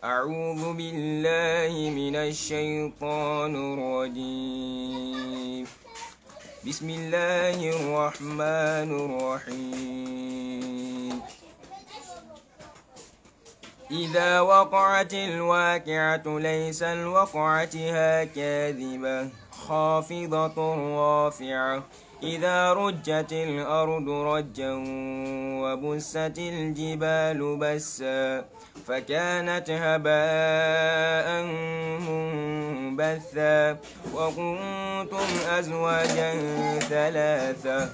أعوذ بالله من الشيطان الرجيم. بسم الله الرحمن الرحيم. إذا وقعت الواقعة ليس لوقعتها كاذبة خافضة رافعة إذا رجت الأرض رجا وبست الجبال بسا فكانت هباء منبثا وكنتم أزواجا ثلاثة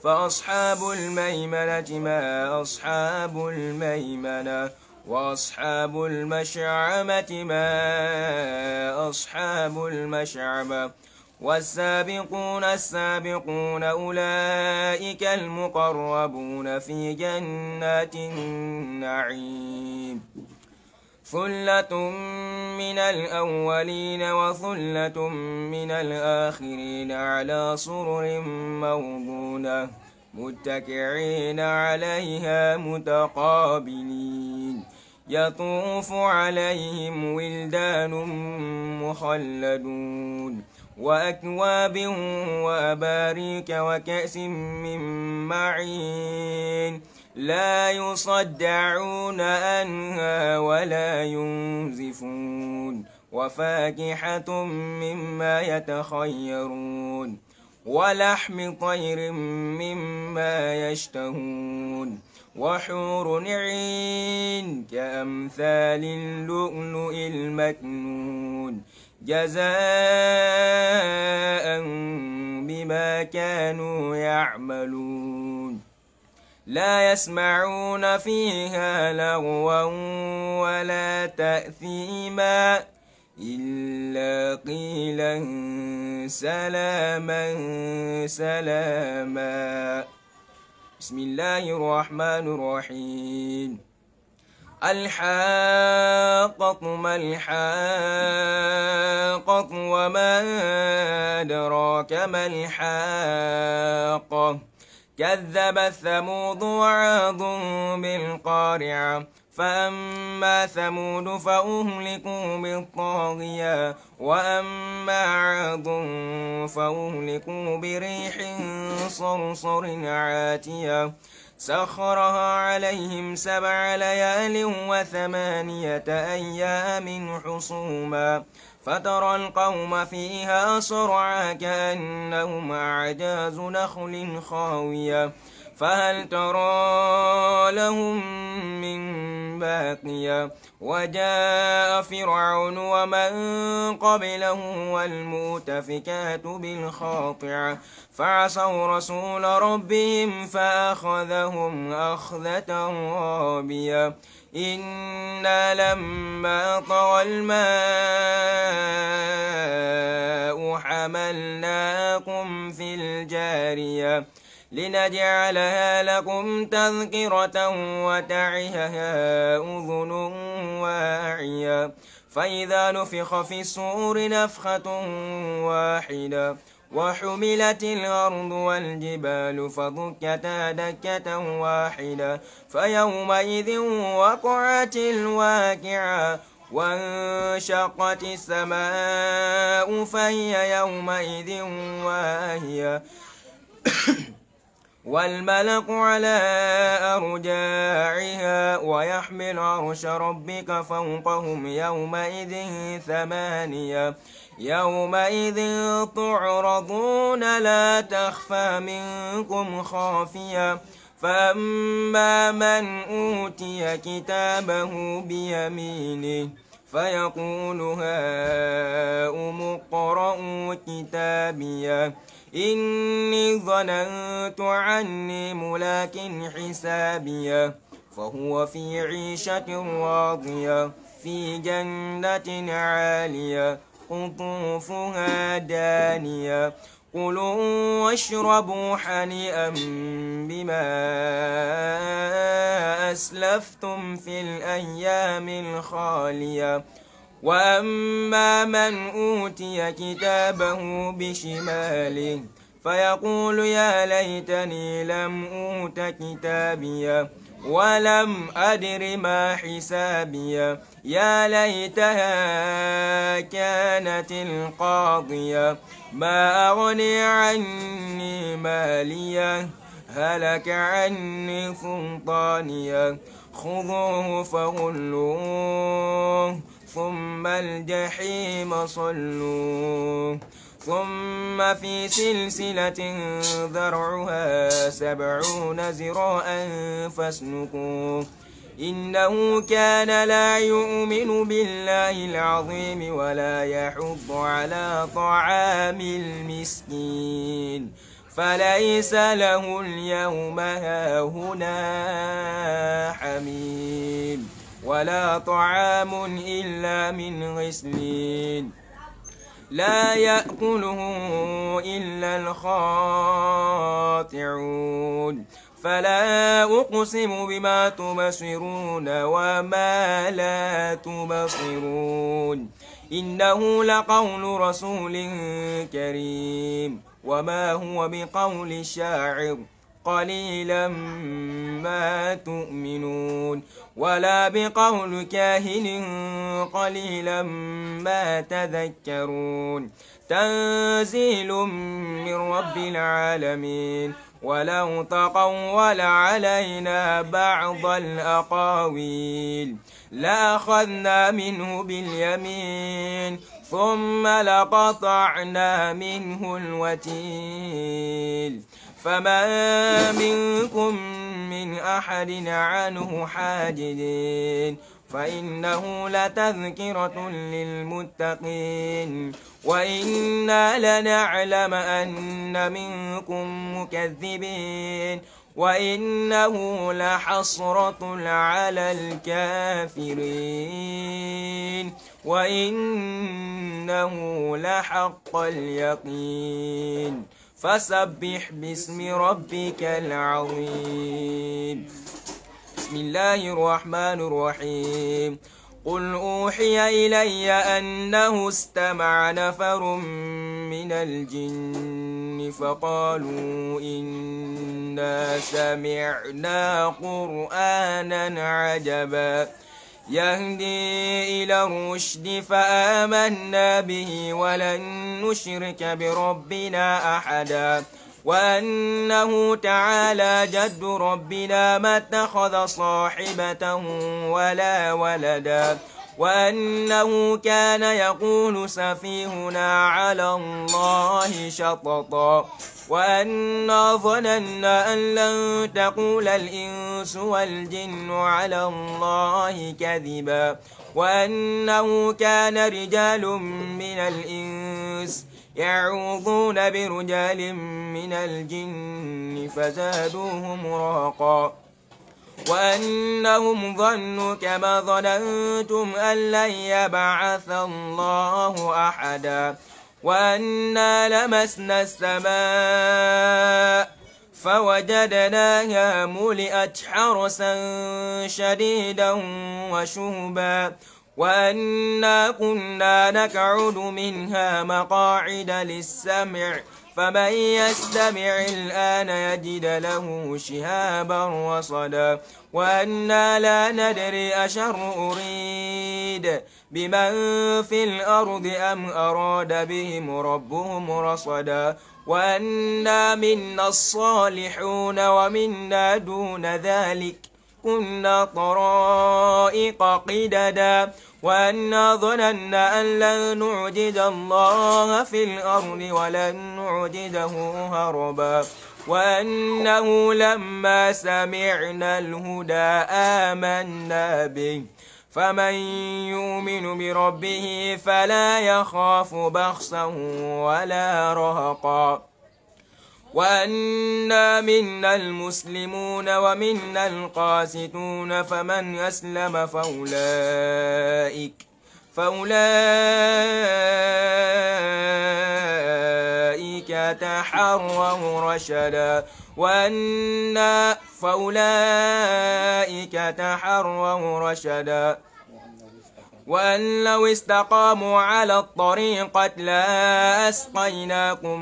فأصحاب الميمنة ما أصحاب الميمنة وأصحاب المشعمة ما أصحاب المشعمة والسابقون السابقون أولئك المقربون في جنات النعيم ثلة من الأولين وثلة من الآخرين على سرر موضونة متكئين عليها متقابلين يطوف عليهم ولدان مخلدون وأكواب وأباريك وكأس من معين لا يصدعون عنها ولا ينزفون وفاكهة مما يتخيرون ولحم طير مما يشتهون وحور عين كأمثال اللؤلؤ المكنون جزاء بما كانوا يعملون لا يسمعون فيها لغوا ولا تأثيما إلا قيلا سلاما سلاما. بسم الله الرحمن الرحيم. الحاقة ما الحاقة وما أدراك ما الحاقة كذبت ثمود وعاد بالقارعة فأما ثمود فأهلكوا بالطاغية وأما عاد فأهلكوا بريح صرصر عاتية سخرها عليهم 7 ليال و8 أيام حصوما فترى القوم فيها صرعى كأنهم أعجاز نخل خاوية فهل ترى لهم من باقية وجاء فرعون ومن قبله والمؤتفكات بالخاطئة فعصوا رسول ربهم فأخذهم أخذة رابية إنا لما طغى الماء حملناكم في الجارية لنجعلها لكم تذكرة وتعيها أذن واعية فإذا نفخ في الصور نفخة واحدة وحملت الأرض والجبال فدكتا دكة واحدة فيومئذ وقعت الواقعة وانشقت السماء فهي يومئذ واهية والملك على أرجاعها ويحمل عرش ربك فوقهم يومئذ 8 يومئذ تعرضون لا تخفى منكم خافية فأما من أوتي كتابه بيمينه فيقول هاؤم اقرءوا كتابيه إني ظننت عني ملاك حسابيه فهو في عيشة راضية في جنة عالية قطوفها دانية كلوا واشربوا هنيئا بما أسلفتم في الأيام الخالية وأما من أوتي كتابه بشماله فيقول يا ليتني لم أوت كتابيا ولم أدر ما حسابيا يا ليتها كانت القاضية ما أغني عني مالية هلك عني سلطانية خذوه فغلوه ثم الجحيم صلوه ثم في سلسلة ذرعها 70 ذراعا فاسلكوه إنه كان لا يؤمن بالله العظيم ولا يحض على طعام المسكين فليس له اليوم هاهنا حميم ولا طعام إلا من غسلين لا يأكله إلا الخاطعون فلا أقسم بما تبصرون وما لا تبصرون إنه لقول رسول كريم وما هو بقول شاعر قليلا ما تؤمنون ولا بقول كاهن قليلا ما تذكرون تنزيل من رب العالمين ولو تقول علينا بعض الأقاويل لأخذنا منه باليمين ثم لقطعنا منه الوتين فما منكم من أحد عنه حاجزين فإنه لتذكرة للمتقين وإنا لنعلم أن منكم مكذبين وإنه لحسرة على الكافرين وإنه لحق اليقين فسبح باسم ربك العظيم بسم الله الرحمن الرحيم قل أوحي إلي أنه استمع نفر من الجن فقالوا إنا سمعنا قرآنا عجبا يهدي إلى الرشد فآمنا به ولن نشرك بربنا أحدا وأنه تعالى جد ربنا ما اتخذ صاحبة ولا ولدا وأنه كان يقول سفيهنا على الله شططا وأنا ظننا أن لن تقول الإنس والجن على الله كذبا وأنه كان رجال من الإنس يعوذون برجال من الجن فزادوهم رهقا وأنهم ظنوا كما ظننتم أن لن يبعث الله أحدا وأنا لمسنا السماء فوجدناها ملئت حرسا شديدا وشهبا وأنا كنا نقعد منها مقاعد للسمع فمن يستمع الآن يجد له شهابا رصدا وأنا لا ندري أشر أريد بمن في الأرض أم أراد بهم ربهم رصدا وأنا منا الصالحون ومنا دون ذلك كنا طرائق قددا وأنا ظننا أن لن نعجز الله في الأرض ولن نعجزه هربا وأنه لما سمعنا الهدى آمنا به فمن يؤمن بربه فلا يخاف بخسا ولا رهقا وأنا منا المسلمون ومنا القاسطون فمن أسلم فأولئك تحروا رشدا وأن لو استقاموا على الطريقة لأسقيناكم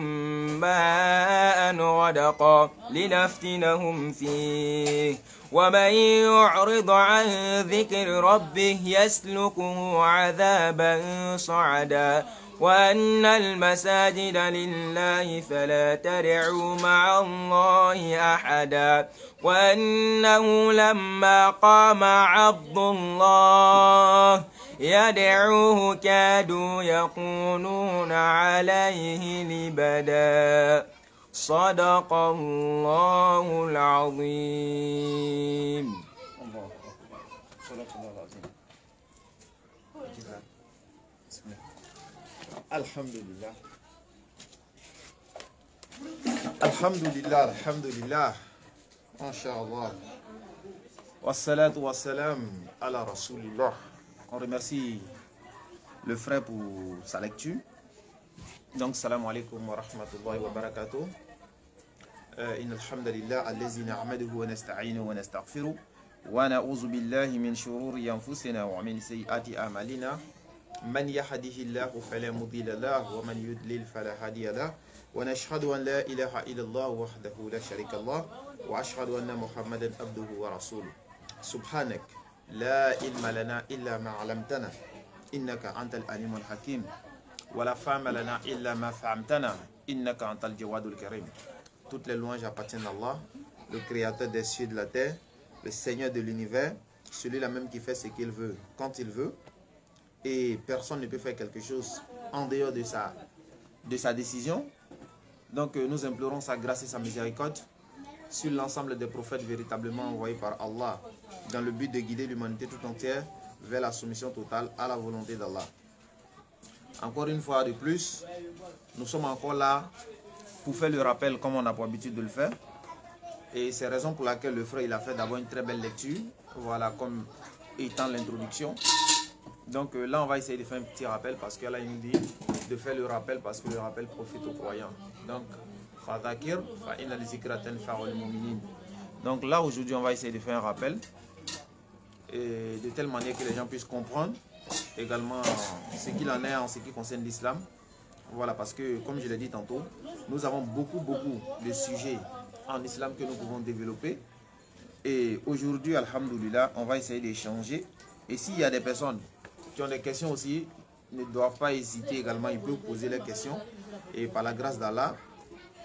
ماء غدقا لنفتنهم فيه ومن يعرض عن ذكر ربه يسلكه عذابا صعدا وأن المساجد لله فلا تدعوا مع الله أحدا وأنه لما قام عبد الله يدعوه كادوا يكونون عليه لبدا صدق الله العظيم. Alhamdulillah. Alhamdulillah, alhamdulillah. Masha'Allah. Wassalatu wassalam ala Rasulillah. On remercie le frère pour sa lecture. Donc, salam alaikum wa rahmatullahi wa barakatuh. إن الحمد لله الذي نحمده ونستعينه ونستغفره ونعوذ بالله من شرور أنفسنا ومن سيئات أعمالنا من يهده الله فلا مضل له ومن يضلل فلا هادي له ونشهد أن لا إله إلا الله وحده لا شريك له وأشهد أن محمدا عبده ورسوله سبحانك لا علم لنا إلا ما علمتنا إنك أنت العليم الحكيم ولا فهم لنا إلا ما فهمتنا إنك أنت الجواد الكريم. Toutes les louanges appartiennent à Allah, le créateur des cieux et de la terre, le Seigneur de l'univers, celui-là même qui fait ce qu'il veut, quand il veut. Et personne ne peut faire quelque chose en dehors de sa décision. Donc nous implorons sa grâce et sa miséricorde sur l'ensemble des prophètes véritablement envoyés par Allah dans le but de guider l'humanité tout entière vers la soumission totale à la volonté d'Allah. Encore une fois de plus, nous sommes encore là pour faire le rappel comme on a pour habitude de le faire. Et c'est la raison pour laquelle le frère il a fait d'abord une très belle lecture, voilà, comme étant l'introduction. Donc là on va essayer de faire un petit rappel parce que là il nous dit de faire le rappel parce que le rappel profite aux croyants. Donc Fadakir, Fa'inna al-zikratan fa'ul mu'minin. Donc là aujourd'hui on va essayer de faire un rappel et de telle manière que les gens puissent comprendre également ce qu'il en est en ce qui concerne l'islam. Voilà, parce que comme je l'ai dit tantôt, nous avons beaucoup de sujets en islam que nous pouvons développer. Et aujourd'hui, alhamdoulilah, on va essayer d'échanger. Et s'il y a des personnes qui ont des questions aussi, ne doivent pas hésiter également, ils peuvent poser leurs questions. Et par la grâce d'Allah,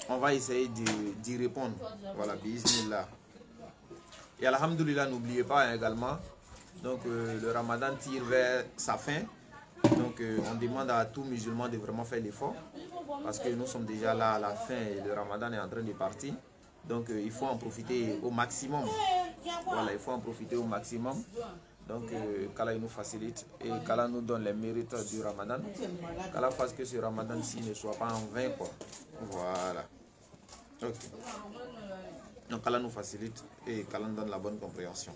on va essayer d'y répondre. Voilà, bismillah. Et alhamdoulilah, n'oubliez pas également, donc le ramadan tire vers sa fin. Donc on demande à tout musulman de vraiment faire l'effort parce que nous sommes déjà là à la fin et le ramadan est en train de partir. Donc il faut en profiter au maximum. Voilà, il faut en profiter au maximum. Donc qu'Allah nous facilite et qu'Allah nous donne les mérites du ramadan. Qu'Allah fasse que ce ramadan-ci ne soit pas en vain, quoi. Voilà. Ok. Donc qu'Allah nous facilite et qu'Allah nous donne la bonne compréhension.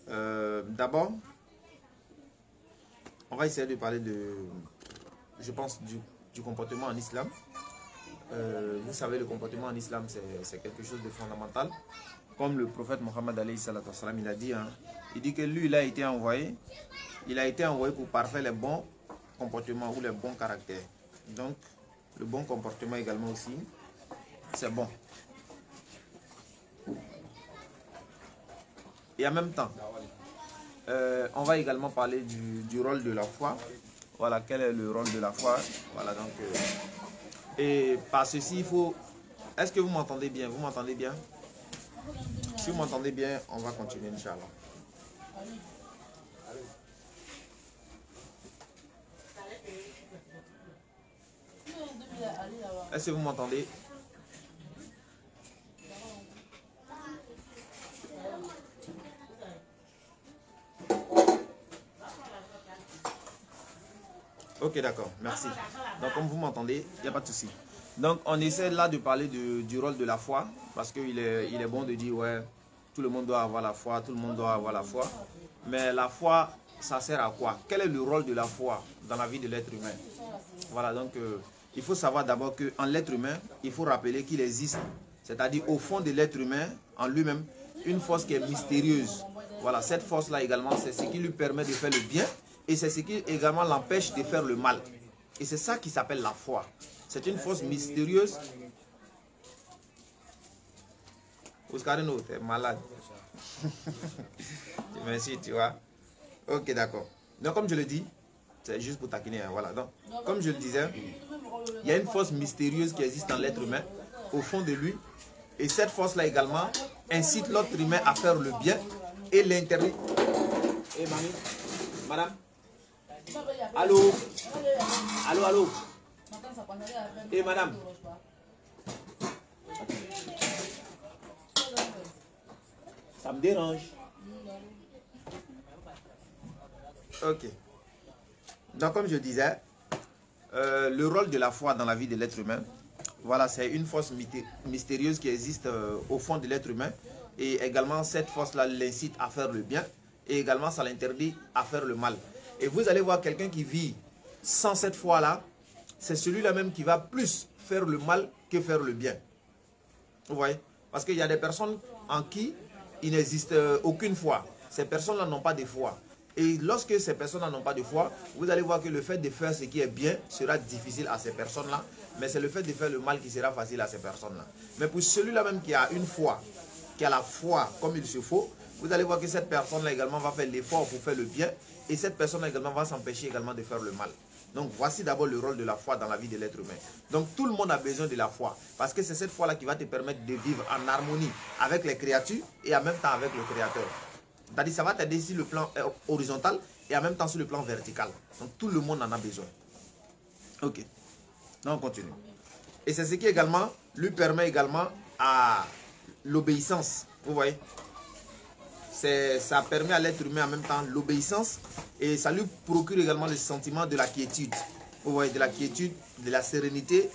D'abord, on va essayer de parler je pense, du comportement en islam. Vous savez, le comportement en islam, c'est quelque chose de fondamental. Comme le prophète Mohammed alayhi salatu wassalam, il a dit, il dit que lui, il a été envoyé pour parfaire les bons comportements ou les bons caractères. Donc, le bon comportement également aussi, c'est bon. Et en même temps, on va également parler du rôle de la foi. Voilà, quel est le rôle de la foi. Voilà, donc, et par ceci, il faut... Est-ce que vous m'entendez bien? Vous m'entendez bien? Si vous m'entendez bien, on va continuer, Inch'Allah. Est-ce que vous m'entendez? Ok, d'accord, merci. Donc, comme vous m'entendez, il n'y a pas de souci. Donc, on essaie là de parler du rôle de la foi, parce qu'il est bon de dire, ouais, tout le monde doit avoir la foi, tout le monde doit avoir la foi. Mais la foi, ça sert à quoi? Quel est le rôle de la foi dans la vie de l'être humain? Voilà, donc, il faut savoir d'abord qu'en l'être humain, il faut rappeler qu'il existe, c'est-à-dire au fond de l'être humain, en lui-même, une force qui est mystérieuse. Voilà, cette force-là également, c'est ce qui lui permet de faire le bien et c'est ce qui également l'empêche de faire le mal. Et c'est ça qui s'appelle la foi. C'est une force mystérieuse. Oscarino, t'es malade. Merci, tu vois. Ok, d'accord. Donc, comme je le dis, c'est juste pour taquiner. Hein, voilà. Donc, comme je le disais, il y a une force mystérieuse qui existe dans l'être humain, au fond de lui. Et cette force-là également incite l'autre humain à faire le bien et l'interdit. Eh, mamie, madame. Allô? Allô, allô? Eh, madame. Ça me dérange. Ok. Donc, comme je disais, le rôle de la foi dans la vie de l'être humain, voilà, c'est une force mystérieuse qui existe au fond de l'être humain. Et également, cette force-là l'incite à faire le bien. Et également, ça l'interdit à faire le mal. Et vous allez voir quelqu'un qui vit sans cette foi-là, c'est celui-là même qui va plus faire le mal que faire le bien. Vous voyez? Parce qu'il y a des personnes en qui il n'existe aucune foi. Ces personnes-là n'ont pas de foi. Et lorsque ces personnes n'ont pas de foi, vous allez voir que le fait de faire ce qui est bien sera difficile à ces personnes-là. Mais c'est le fait de faire le mal qui sera facile à ces personnes-là. Mais pour celui-là même qui a une foi, qui a la foi comme il se faut, vous allez voir que cette personne-là également va faire l'effort pour faire le bien. Et cette personne-là également va s'empêcher également de faire le mal. Donc voici d'abord le rôle de la foi dans la vie de l'être humain. Donc tout le monde a besoin de la foi. Parce que c'est cette foi-là qui va te permettre de vivre en harmonie avec les créatures et en même temps avec le Créateur. C'est-à-dire ça va t'aider sur le plan horizontal et en même temps sur le plan vertical. Donc tout le monde en a besoin. Ok. Donc on continue. Et c'est ce qui également lui permet également à l'obéissance. Vous voyez? Ça permet à l'être humain en même temps l'obéissance et ça lui procure également le sentiment de la quiétude. Vous voyez, de la quiétude, de la sérénité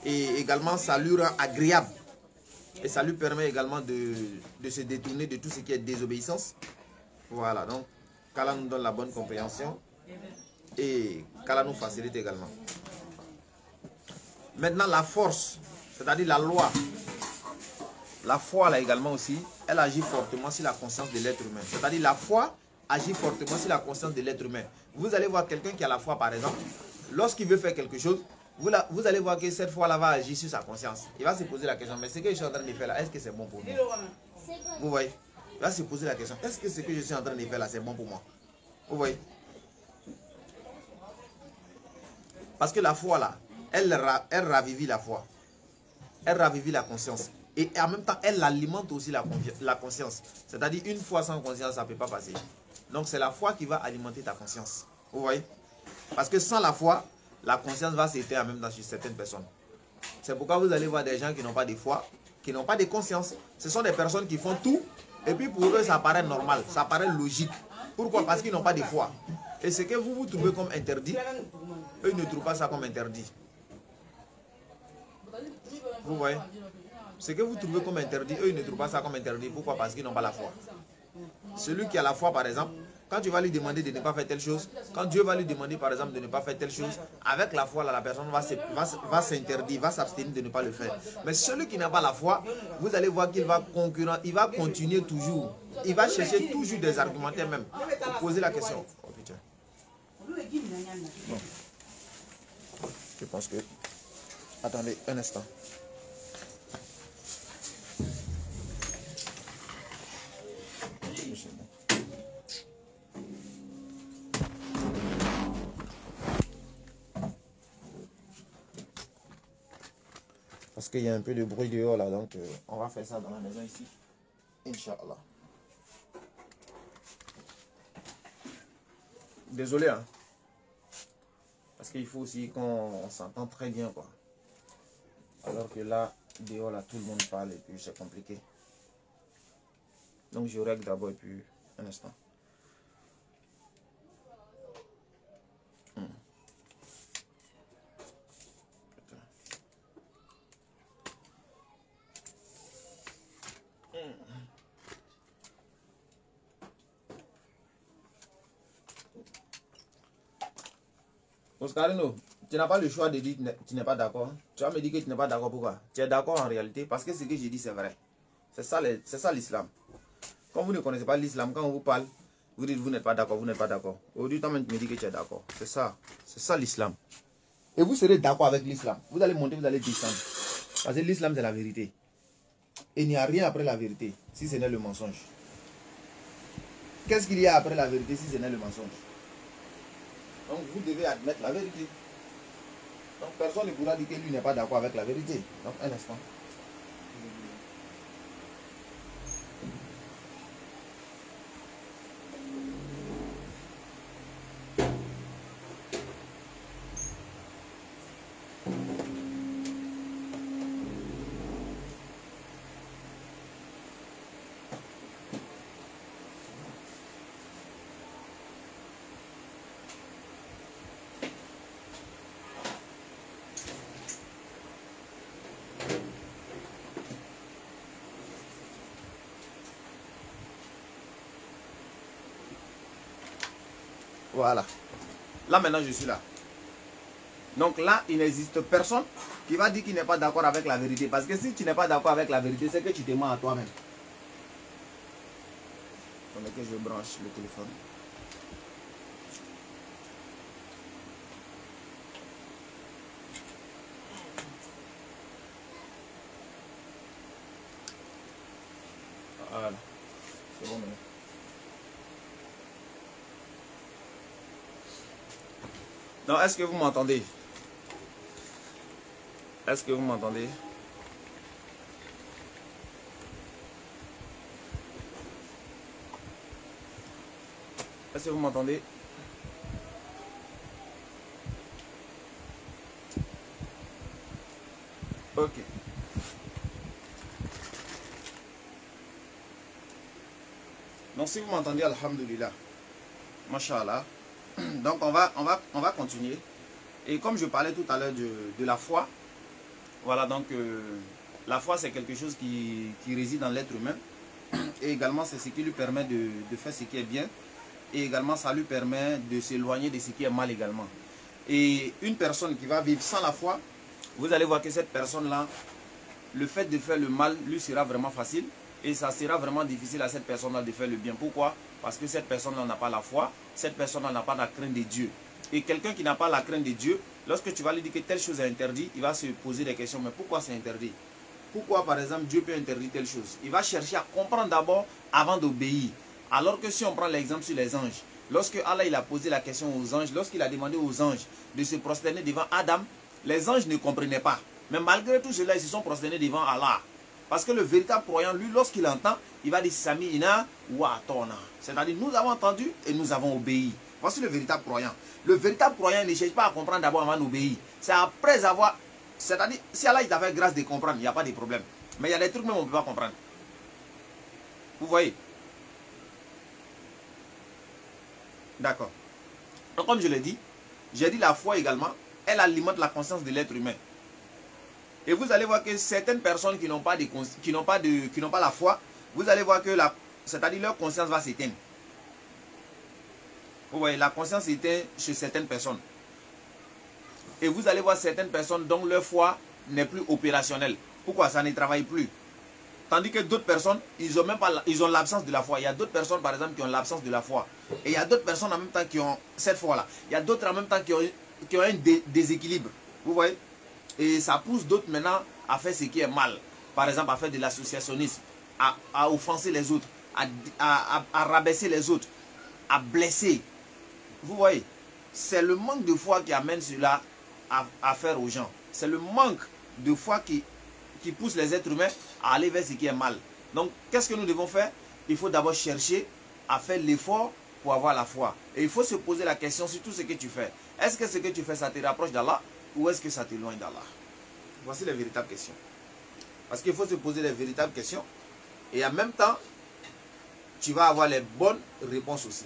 et également ça lui rend agréable. Et ça lui permet également de se détourner de tout ce qui est désobéissance. Voilà, donc qu'Allah nous donne la bonne compréhension et qu'Allah nous facilite également. Maintenant la force, c'est-à-dire la loi. La foi là également aussi, elle agit fortement sur la conscience de l'être humain. C'est-à-dire la foi agit fortement sur la conscience de l'être humain. Vous allez voir quelqu'un qui a la foi par exemple, lorsqu'il veut faire quelque chose, vous allez voir que cette foi-là va agir sur sa conscience. Il va se poser la question, mais ce que je suis en train de faire là, est-ce que c'est bon pour moi? Vous voyez? Il va se poser la question, est-ce que ce que je suis en train de faire là, c'est bon pour moi? Vous voyez? Parce que la foi là, elle ravivit la foi. Elle ravivit la conscience. Et en même temps, elle alimente aussi la conscience. C'est-à-dire, une foi sans conscience, ça ne peut pas passer. Donc, c'est la foi qui va alimenter ta conscience. Vous voyez? Parce que sans la foi, la conscience va s'éteindre en même temps chez certaines personnes. C'est pourquoi vous allez voir des gens qui n'ont pas de foi, qui n'ont pas de conscience. Ce sont des personnes qui font tout. Et puis, pour eux, ça paraît normal, ça paraît logique. Pourquoi? Parce qu'ils n'ont pas de foi. Et ce que vous trouvez comme interdit, eux ne trouvent pas ça comme interdit. Vous voyez? Ce que vous trouvez comme interdit, eux ils ne trouvent pas ça comme interdit. Pourquoi? Parce qu'ils n'ont pas la foi. Celui qui a la foi par exemple, quand tu vas lui demander de ne pas faire telle chose, quand Dieu va lui demander par exemple de ne pas faire telle chose, avec la foi là, la personne va s'interdire, va s'abstenir de ne pas le faire. Mais celui qui n'a pas la foi, vous allez voir qu'il va concurrent, il va continuer toujours. Il va chercher toujours des argumentaires même pour poser la question. Oh putain. Bon. Je pense que... Attendez un instant. Parce qu'il y a un peu de bruit dehors là, donc on va faire ça dans la maison ici. Inch'Allah. Désolé, hein. Parce qu'il faut aussi qu'on s'entende très bien, quoi. Alors que là, dehors là, tout le monde parle et puis c'est compliqué. Donc je règle d'abord et puis un instant. Oscarino, tu n'as pas le choix de dire que tu n'es pas d'accord. Tu vas me dire que tu n'es pas d'accord, pourquoi? Tu es d'accord en réalité parce que ce que j'ai dit c'est vrai. C'est ça l'islam. Quand vous ne connaissez pas l'islam, quand on vous parle, vous dites vous n'êtes pas d'accord, vous n'êtes pas d'accord. Aujourd'hui, toi-même, tu me dis que tu es d'accord. C'est ça l'islam. Et vous serez d'accord avec l'islam. Vous allez monter, vous allez descendre. Parce que l'islam, c'est la vérité. Et il n'y a rien après la vérité, si ce n'est le mensonge. Qu'est-ce qu'il y a après la vérité, si ce n'est le mensonge? Donc, vous devez admettre la vérité. Donc, personne ne pourra dire que lui n'est pas d'accord avec la vérité. Donc, un instant. Voilà. Là, maintenant, je suis là. Donc là, il n'existe personne qui va dire qu'il n'est pas d'accord avec la vérité. Parce que si tu n'es pas d'accord avec la vérité, c'est que tu te mens à toi-même. Attendez que je branche le téléphone. Voilà. C'est bon maintenant. Non, est-ce que vous m'entendez? Est-ce que vous m'entendez? Est-ce que vous m'entendez? Ok. Donc si vous m'entendez, alhamdoulilah. Mashallah. Donc on va continuer. Et comme je parlais tout à l'heure de la foi, voilà, donc la foi c'est quelque chose qui réside dans l'être humain. Et également c'est ce qui lui permet de faire ce qui est bien. Et également ça lui permet de s'éloigner de ce qui est mal également. Et une personne qui va vivre sans la foi, vous allez voir que cette personne-là, le fait de faire le mal lui sera vraiment facile. Et ça sera vraiment difficile à cette personne-là de faire le bien. Pourquoi? Parce que cette personne-là n'a pas la foi, cette personne-là n'a pas la crainte de Dieu. Et quelqu'un qui n'a pas la crainte de Dieu, lorsque tu vas lui dire que telle chose est interdite, il va se poser des questions. Mais pourquoi c'est interdit? Pourquoi par exemple Dieu peut interdire telle chose? Il va chercher à comprendre d'abord avant d'obéir. Alors que si on prend l'exemple sur les anges, lorsque Allah il a posé la question aux anges, lorsqu'il a demandé aux anges de se prosterner devant Adam, les anges ne comprenaient pas. Mais malgré tout cela, ils se sont prosternés devant Allah. Parce que le véritable croyant, lui, lorsqu'il entend, il va dire Sami'ina wa atona. C'est-à-dire, nous avons entendu et nous avons obéi. Voici le véritable croyant. Le véritable croyant ne cherche pas à comprendre d'abord avant d'obéir. C'est après avoir... C'est-à-dire, si Allah t'a fait grâce de comprendre, il n'y a pas de problème. Mais il y a des trucs même on ne peut pas comprendre. Vous voyez? D'accord. Donc, comme je l'ai dit, j'ai dit la foi également, elle alimente la conscience de l'être humain. Et vous allez voir que certaines personnes qui n'ont pas la foi, vous allez voir que c'est-à-dire leur conscience va s'éteindre. Vous voyez, la conscience s'éteint chez certaines personnes. Et vous allez voir certaines personnes dont leur foi n'est plus opérationnelle. Pourquoi? Ça ne travaille plus. Tandis que d'autres personnes, ils ont l'absence de la foi. Il y a d'autres personnes, par exemple, qui ont l'absence de la foi. Et il y a d'autres personnes en même temps qui ont cette foi-là. Il y a d'autres en même temps qui ont un déséquilibre. Vous voyez? Et ça pousse d'autres maintenant à faire ce qui est mal. Par exemple, à faire de l'associationnisme, à offenser les autres, à rabaisser les autres, à blesser. Vous voyez? C'est le manque de foi qui amène cela à faire aux gens. C'est le manque de foi qui pousse les êtres humains à aller vers ce qui est mal. Donc, qu'est-ce que nous devons faire? Il faut d'abord chercher à faire l'effort pour avoir la foi. Et il faut se poser la question sur tout ce que tu fais. Est-ce que ce que tu fais, ça te rapproche d'Allah ou est-ce que ça t'éloigne d'Allah? Voici les véritables questions. Parce qu'il faut se poser les véritables questions. Et en même temps, tu vas avoir les bonnes réponses aussi.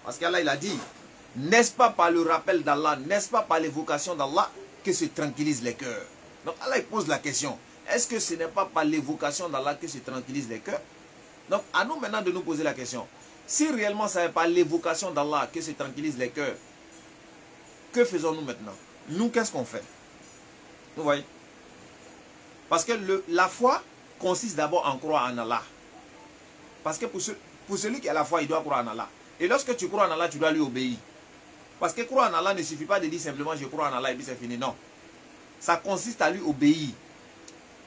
Parce qu'Allah, il a dit, n'est-ce pas par le rappel d'Allah, n'est-ce pas par l'évocation d'Allah que se tranquillisent les cœurs? Donc Allah, il pose la question. Est-ce que ce n'est pas par l'évocation d'Allah que se tranquillisent les cœurs? Donc à nous maintenant de nous poser la question. Si réellement ça n'est pas l'évocation d'Allah que se tranquillisent les cœurs, que faisons-nous maintenant? Nous, qu'est-ce qu'on fait? Vous voyez? Parce que la foi consiste d'abord en croire en Allah. Parce que pour celui qui a la foi, il doit croire en Allah. Et lorsque tu crois en Allah, tu dois lui obéir. Parce que croire en Allah ne suffit pas de dire simplement je crois en Allah et puis c'est fini. Non. Ça consiste à lui obéir,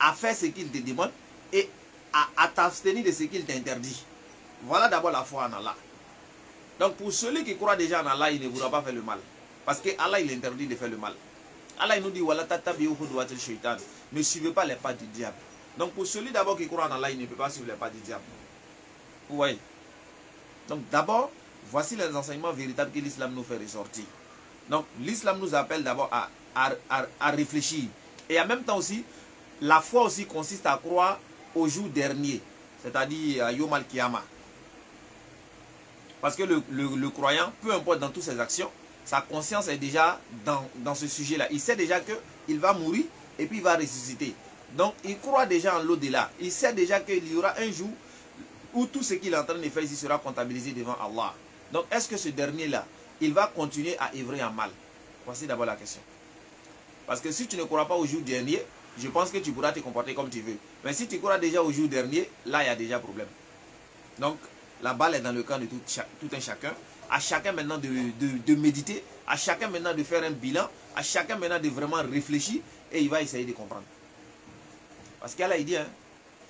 à faire ce qu'il te demande et à t'abstenir de ce qu'il t'interdit. Voilà d'abord la foi en Allah. Donc pour celui qui croit déjà en Allah, il ne voudra pas faire le mal. Parce que Allah, il interdit de faire le mal. Allah, il nous dit, ne suivez pas les pas du diable. Donc pour celui d'abord qui croit en Allah, il ne peut pas suivre les pas du diable. Vous voyez? Donc d'abord, voici les enseignements véritables que l'islam nous fait ressortir. Donc l'islam nous appelle d'abord à réfléchir. Et en même temps aussi, la foi aussi consiste à croire au jour dernier. C'est-à-dire à Yom Al-Kiyama. Parce que le croyant, peu importe dans toutes ses actions, sa conscience est déjà dans ce sujet-là. Il sait déjà qu'il va mourir et puis il va ressusciter. Donc il croit déjà en l'au-delà. Il sait déjà qu'il y aura un jour où tout ce qu'il est en train de faire ici sera comptabilisé devant Allah. Donc est-ce que ce dernier-là, il va continuer à œuvrer en mal? Voici d'abord la question. Parce que si tu ne crois pas au jour dernier, je pense que tu pourras te comporter comme tu veux. Mais si tu crois déjà au jour dernier, là il y a déjà problème. Donc la balle est dans le camp de tout un chacun. À chacun maintenant de méditer, à chacun maintenant de faire un bilan, à chacun maintenant de vraiment réfléchir et il va essayer de comprendre. Parce qu'Allah il dit,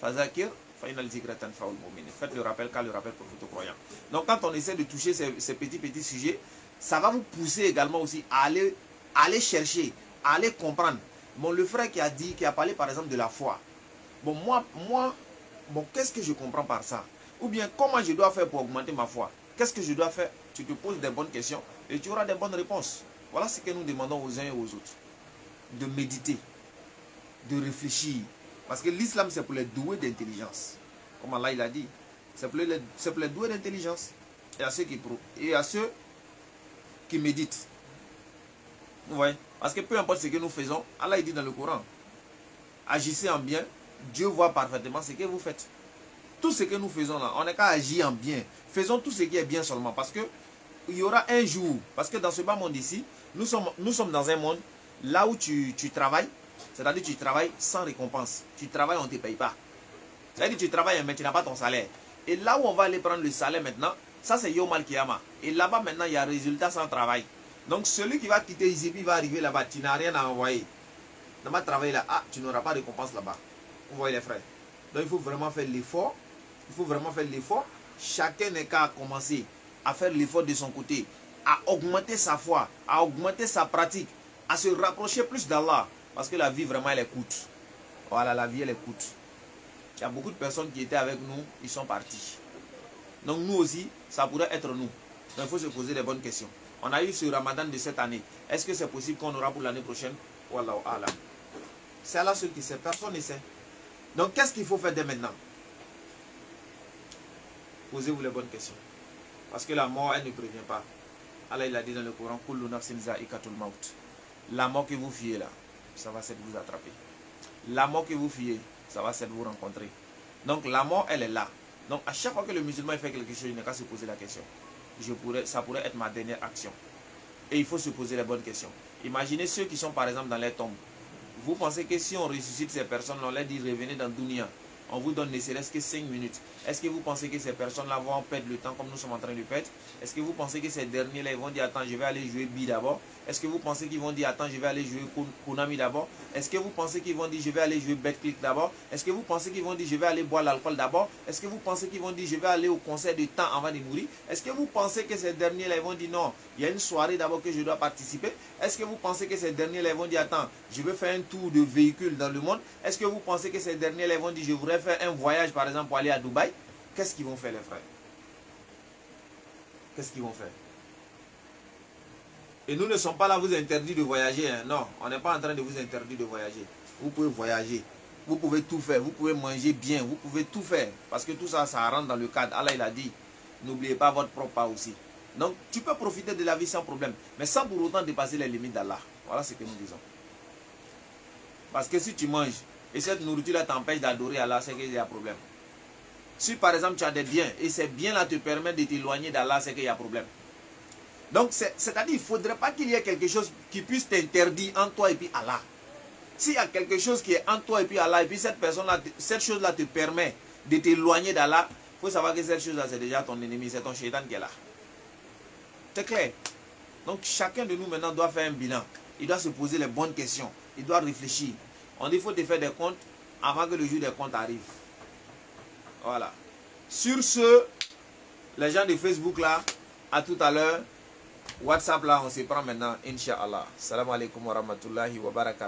Fazakir, faites le rappel car le rappel profite aux croyants. Donc quand on essaie de toucher ces petits sujets, ça va vous pousser également aussi à aller chercher, à aller comprendre. Bon, le frère qui a parlé par exemple de la foi. Bon, bon, qu'est-ce que je comprends par ça? Ou bien comment je dois faire pour augmenter ma foi? Qu'est-ce que je dois faire? Tu te poses des bonnes questions et tu auras des bonnes réponses. Voilà ce que nous demandons aux uns et aux autres. De méditer, de réfléchir. Parce que l'islam c'est pour les doués d'intelligence. Comme Allah il a dit. C'est pour les doués d'intelligence. Et à ceux qui méditent. Vous voyez? Parce que peu importe ce que nous faisons, Allah il dit dans le Coran. Agissez en bien, Dieu voit parfaitement ce que vous faites. Tout ce que nous faisons là, on n'est qu'à agir en bien. Faisons tout ce qui est bien seulement. Parce que il y aura un jour, parce que dans ce bas monde ici, nous sommes dans un monde là où tu travailles, c'est-à-dire tu travailles sans récompense. Tu travailles, on ne te paye pas. C'est-à-dire tu travailles mais tu n'as pas ton salaire. Et là où on va aller prendre le salaire maintenant, ça c'est Yom Al-Kiyama. Et là-bas maintenant, il y a résultat sans travail. Donc celui qui va quitter ici, puis va arriver là-bas, tu n'as rien à envoyer. Dans ma travail là, tu n'auras pas de récompense là-bas. Vous voyez les frères. Donc il faut vraiment faire l'effort. Il faut vraiment faire l'effort. Chacun n'est qu'à commencer à faire l'effort de son côté, à augmenter sa foi, à augmenter sa pratique, à se rapprocher plus d'Allah. Parce que la vie vraiment elle est coûte. Voilà, la vie elle est coûte. Il y a beaucoup de personnes qui étaient avec nous, ils sont partis. Donc nous aussi, ça pourrait être nous. Donc il faut se poser des bonnes questions. On a eu ce Ramadan de cette année. Est-ce que c'est possible qu'on aura pour l'année prochaine? Wallahu a'lam. C'est Allah seul qui sait, personne ne sait. Donc qu'est-ce qu'il faut faire dès maintenant? Posez-vous les bonnes questions. Parce que la mort, elle ne prévient pas. Allah il a dit dans le Coran, Kullu nafsin za'ikatul maut. La mort que vous fuyez là, ça va essayer de vous attraper. La mort que vous fuyez, ça va essayer de vous rencontrer. Donc la mort, elle est là. Donc à chaque fois que le musulman fait quelque chose, il n'a qu'à se poser la question. Ça pourrait être ma dernière action. Et il faut se poser les bonnes questions. Imaginez ceux qui sont par exemple dans les tombes. Vous pensez que si on ressuscite ces personnes, on leur dit revenez dans Dunia, on vous donne ne serait-ce que 5 minutes. Est-ce que vous pensez que ces personnes-là vont perdre le temps comme nous sommes en train de perdre? Est-ce que vous pensez que ces derniers-là ils vont dire attends, je vais aller jouer Bi d'abord? Est-ce que vous pensez qu'ils vont dire attends, je vais aller jouer Konami d'abord? Est-ce que vous pensez qu'ils vont dire je vais aller jouer Betclic d'abord? Est-ce que vous pensez qu'ils vont dire je vais aller boire l'alcool d'abord? Est-ce que vous pensez qu'ils vont dire je vais aller au concert de temps avant de mourir? Est-ce que vous pensez que ces derniers-là ils vont dire non, il y a une soirée d'abord que je dois participer? Est-ce que vous pensez que ces derniers-là ils vont dire attends, je vais faire un tour de véhicule dans le monde? Est-ce que vous pensez que ces derniers-là ils vont dire je voudrais faire un voyage par exemple pour aller à Dubaï? Qu'est-ce qu'ils vont faire les frères? Qu'est-ce qu'ils vont faire? Et nous ne sommes pas là vous interdire de voyager. Hein. Non, on n'est pas en train de vous interdire de voyager. Vous pouvez voyager. Vous pouvez tout faire. Vous pouvez manger bien. Vous pouvez tout faire. Parce que tout ça, ça rentre dans le cadre. Allah, il a dit, n'oubliez pas votre propre pas aussi. Donc, tu peux profiter de la vie sans problème. Mais sans pour autant dépasser les limites d'Allah. Voilà ce que nous disons. Parce que si tu manges, et cette nourriture-là t'empêche d'adorer Allah, c'est qu'il y a problème. Si par exemple tu as des biens, et ces biens-là te permettent de t'éloigner d'Allah, c'est qu'il y a problème. Donc, c'est-à-dire, il ne faudrait pas qu'il y ait quelque chose qui puisse t'interdire en toi et puis Allah. S'il y a quelque chose qui est en toi et puis Allah, et puis cette personne-là, cette chose-là te permet de t'éloigner d'Allah, faut savoir que cette chose-là, c'est déjà ton ennemi, c'est ton shaitan qui est là. C'est clair. Donc chacun de nous maintenant doit faire un bilan. Il doit se poser les bonnes questions. Il doit réfléchir. On dit qu'il faut te faire des comptes avant que le jour des comptes arrive. Voilà. Sur ce, les gens de Facebook là, à tout à l'heure. WhatsApp là, on se prend maintenant, Inch'Allah. Salam alaikum wa rahmatullahi wa barakatuh.